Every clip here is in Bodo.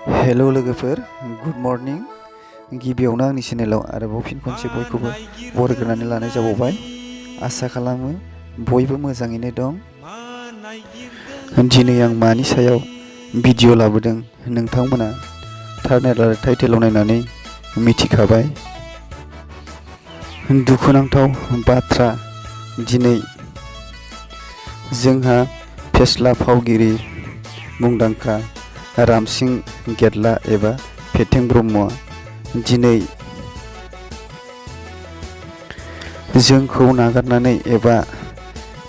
हेलो लोगोफोर गुड मर्निं गिबियावनो आंनि चेनेलाव आरोबाव फिन खनसे बयखौबो बरायग्रोनानै लानाय जाबावबाय आसा खालामो बयबो मोजाङैनो दं। दिनै आं मानि सायाव भिडिअ लाबोदों नोंथांमोना थारनेल आरो टाइटेलाव नायनानै मिथिखाबाय। दुखुनांथाव बाथ्रा दिनै जोंहा फेस्ला फावगिरि मुंदांखा रामसिं गेदला एबा फेथें ब्रह्मआ दिनै जोंखौ नागारनानै एबा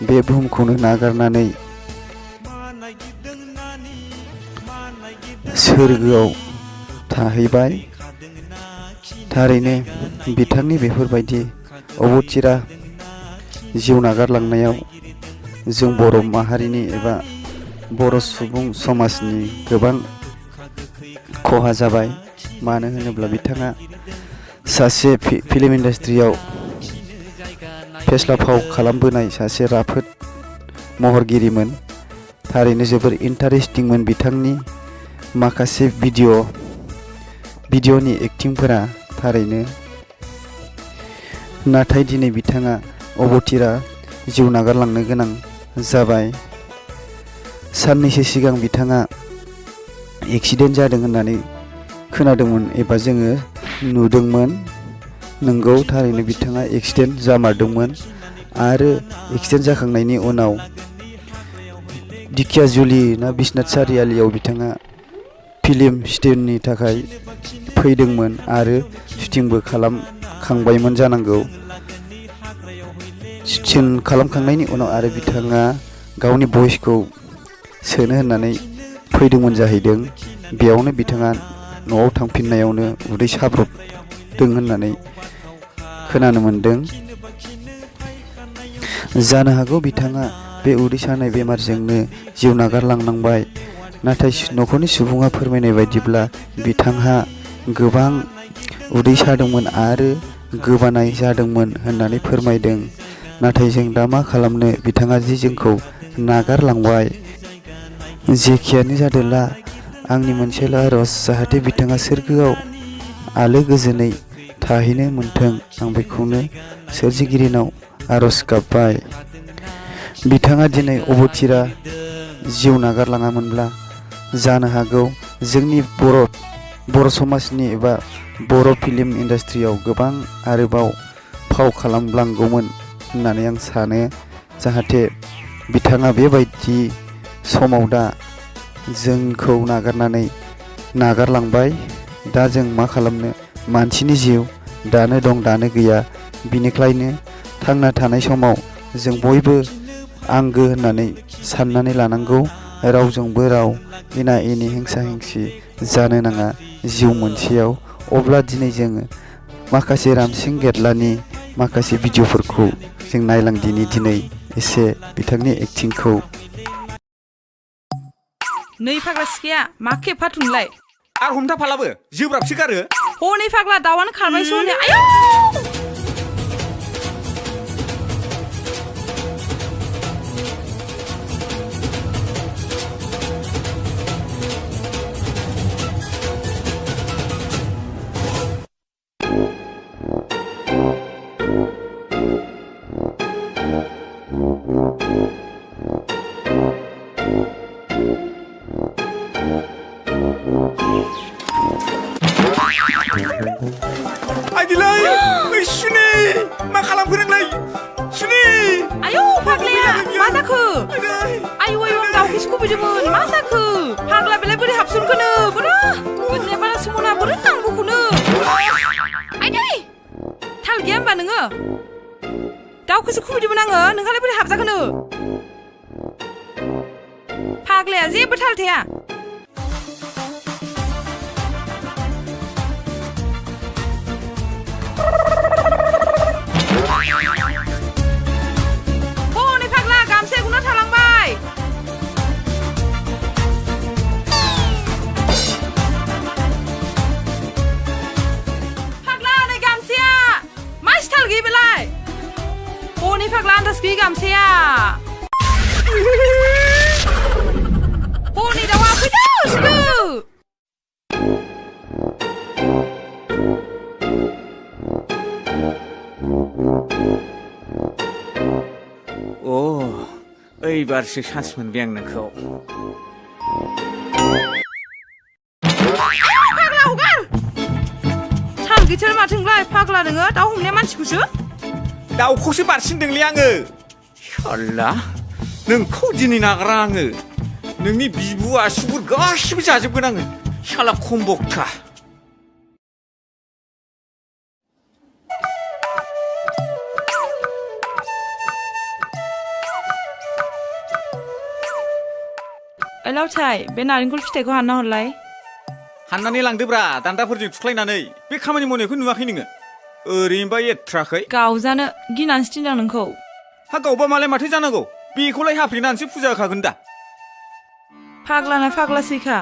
बे बुहुमखौनो नागारनानै सोरगोआव थाहैबाय। थारैनो बिथांनि बेफोरबायदि अबथिरा जिउ नागारलांनायाव जों बर' माहारिनि एबा बर' सुबुं समाजनि गोबां खहा जाबाय। मानो होनोब्ला बिथाङा सासे फिल्म इन्डास्ट्रियाव फेस्ला फाव खालामबोनाय सासे राफोद महरगिरिमोन। थारैनो जोबोर इन्टारेस्टिंमोन बिथांनि माखासे भिडिअनि एक्टिंफोरा थारैनो। नाथाय दिनै बिथाङा अबथिरा जिउ नागारलांनो गोनां जाबाय। साननैसो सिगां बिथाङा एक्सिडेन्ट जादों होननानै खोनादोंमोन एबा जोङो नुदोंमोन। नंगौ थारैनो बिथाङा एक्सिडेन्ट जामारदोंमोन आरो एक्सिडेन्ट जाखांनायनि उनाव दिखियाजुलि ना बिश्वनाथ सारियालियाव बिथाङा फिल्म स्टुडिय'नि थाखाय फैदोंमोन आरो शुटिंबो खालामखांबायमोन जानांगौ। शुटिं खालामखांनायनि उनाव आरो बिथाङा गावनि भइसखौ सोनो होननानै फैदोंमोन जाहैदों। बेयावनो बिथाङा न'आव थांफिननायावनो उदै साब्रबदों होननानै खोनानो मोन्दों। जानो हागौ बिथाङा बे उदै सानाय बेमारजोंनो जिउ नागारलांनांबाय। नाथाय न'खरनि सुबुङा फोरमायनाय बायदिब्ला बिथांहा गोबां उदै सादोंमोन आरो गोबानाय जादोंमोन होननानै फोरमायदों। नाथाय जों दा मा खालामनो, बिथाङा जि जोंखौ नागारलांबाय। जेखियानो जादोला आंनि मोनसेल' आरज, जाहाथे बिथाङा सोरगोआव आलो गोजोनै थाहैनो मोन्थों। आं बेखौनो सोरजिगिरिनाव आरज गाबबाय। बिथाङा दिनै अबथिरा जिउ नागारलाङामोनब्ला जानो हागौ जोंनि बर' समाजनि एबा बर' फिल्म इन्डास्ट्रियाव गोबां आरोबाव फाव खालामलांगौमोन होननानै आं सानो। जाहाथे बिथाङा बेबायदि समाव दा जोंखौ नागारनानै नागारलांबाय। दा जों मा खालामनो, मानसिनि जिउ दानो दं दानो गैया। बिनिखायनो थांना थानाय समाव जों बयबो आंगो होननानै साननानै लानांगौ। रावजोंबो राव एना एनि हिंसा हिंसि जानो नाङा जिउ मोनसेयाव। अब्ला दिनै जोङो माखासे रामसिं गेदलानि माखासे भिडिअफोरखौ जों नायलांदिनि दिनै एसे बिथांनि एक्टिंखौ। नै फाग्ला सिखाया मा खेबफाथुनलाय आर हमथा फालाबो जोब्राबसो गारो। हनै फाग्ला दाउआनो खारबायसो हनै। आयौ आइदिलै ओइ सुनि मा खालामखो नोंलाय सुनि? आयौ फाग्लाया मा जाखो? आयौ आयौ आं दाउखौसो खुबैदोंमोन। मा जाखो फाग्ला बेलाय बोरै हाबसनखोनो? बोरो गोदोनाया बारासो मना बोरो नांगौखौनो। आइदै थाल गैया होमबा नोङो? दाउखौसो खुबैदोंमोन आङो, नोंहालाय बोरै हाबजाखोनो? फाग्लाया जेबो थाल थाया। हनै फाग्ला गामसाया गुना थालांबाय। फाग्ला नै गामसाया मा स्टाइल गैया बेलाय? हनै फाग्ला आन्दाज गैयि गामसाया। हनै दाउआ फैदो एबारसो सान्स मोनबाय आं नोंखौ फाग्ला हगार साल गैथार माथोंलाय फाग्ला नोङो दाउ हमनाया मानसिखौसो दाउखौसो बारसिनदोंलै आङो साल्ला नोंखौ दिनै नागारा आङो नोंनि बिबु आसुगुर गासिबो जाजोबगोन आङो साला खमबक्ता लावथाय बे नारेंखल फिथाइखौ हानना हरलाय हाननानै लांदोब्रा दान्दाफोरजों थुख्लायनानै बे खामानि मावनायखौ नुवाखै नोङो ओरैनोबा एथ्राखै गावजानो गिनानैसो थिनदों नोंखौ हा गावबा मालाय माथो जानांगौ बेखौलाय हाफ्लेनानैसो फुजा होखागोन दा फाग्लाना फाग्लासैखा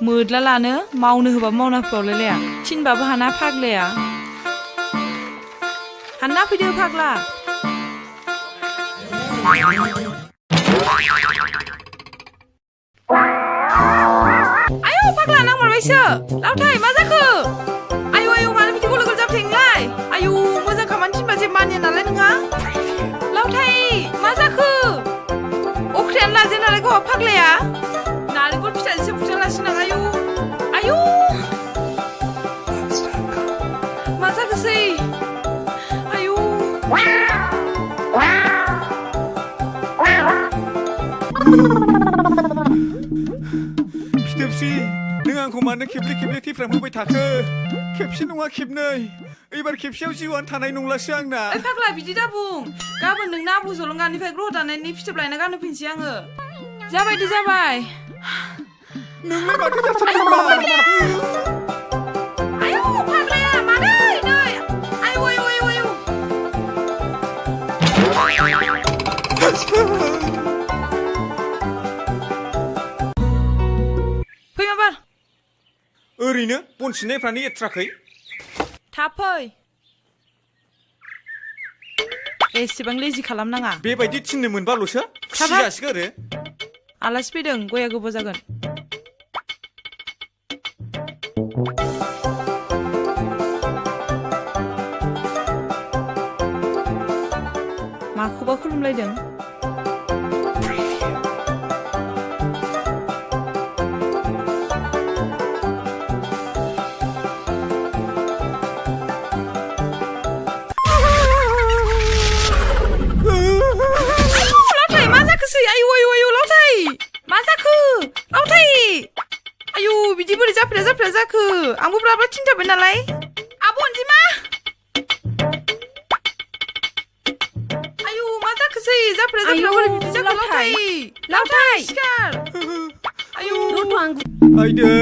मोदला लानो मावनो होबा मावना होफ्रावलायलाया थिनबाबो हाना फाग्लाया हानना फैदो फाग्ला आयौ फाग्ला नांमारबायसो लावथाय मा जाखो आयौ आयौ मानो बिदि गल गल जाबाय नोंलाय आयौ मोजां खामानि थिनबा जे मानिया नालाय नोंहा लावथाय मा जाखो अख्रियानो लाजे नालाय गावहा फाग्लाया नारेंखल फिथाइसो बुजालासिनो आयौ आयौ मा जाखोसै आयौ फिथोबसि नों आंखौ मानो खेबले खेबले थैफ्रामहोबाय थाखो खेबसे नङा खेबनै एबार खेबसेयाव जिउआनो थानाय नंलासो आंना ओइ फाग्ला बिदि दा बुं गाबोन नोंना आबु जलंगानिफ्राय ग्रह दानायनि फिथोब लायना गानहोफिनसै आङो जाबाय दे जाबाय नोंलाय माथो जाथारदोंब्रा आयौ फाग्लाया मादै नै आयौ आयौ आयौ आयौ फै माबार ओरैनो बन सिननायफ्रानो एथ्राखै थाब फै एसेबां लेजि खालामनाङा बेबायदि थिननो मोनबाल'सो खुसि जासिगोन आरो आलासि फैदों गया गोबाव जागोन माखौबा खुलुमलायदों आयौ आयौ आयौ लावथाय मा जाखो लावथाय आयौ बिदि बोरै जाफ्रा जाखो आंबो ब्राब्रा थिनथाबाय नालाय आब' अनजिमा आयौ मा जाखोसै जाफ्रा बोरै बिदि जाखो लावथाय सिखार आयौ आइदै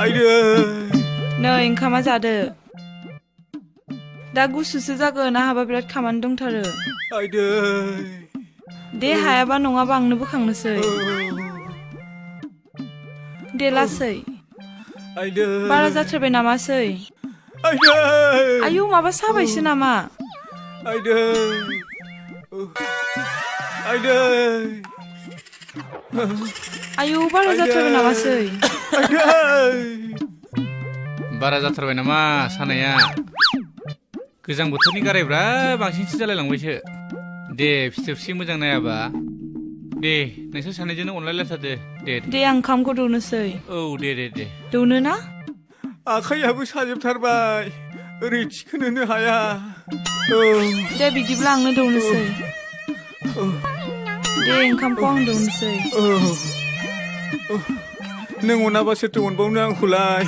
आइदै नै ओंखामा जादो दा गुसुसो जागोन आहाबा बिराद खामानि दंथारो आइदै दे हायाबा नङाबा आंनो बोखांनोसै दे लासै आइदै बारा जाथारबाय नामासै आइदै आयौ माबा साबायसो नामा आइदै आइदै आयौ बारा जाथारबाय नामासै बारा जाथारबाय नामा सानाया गोजां बोथोरनि गारायब्रा बांसिनसो जालायलांबायसो दे फिथोबसि मोजां नायाबा दे नोंसोर सानैजोंनो अनलायलायथारदो दे आं ओंखामखौ दौनोसै औ दे दौनो ना आखाइयाबो साजोबथारबाय ओरै थिखोनोनो हाया दे बिदिब्ला आंनो दौनोसै दे ओंखामखौ आं दौनोसै नों अनाबा सोरथो अनबावनो आंखौलाय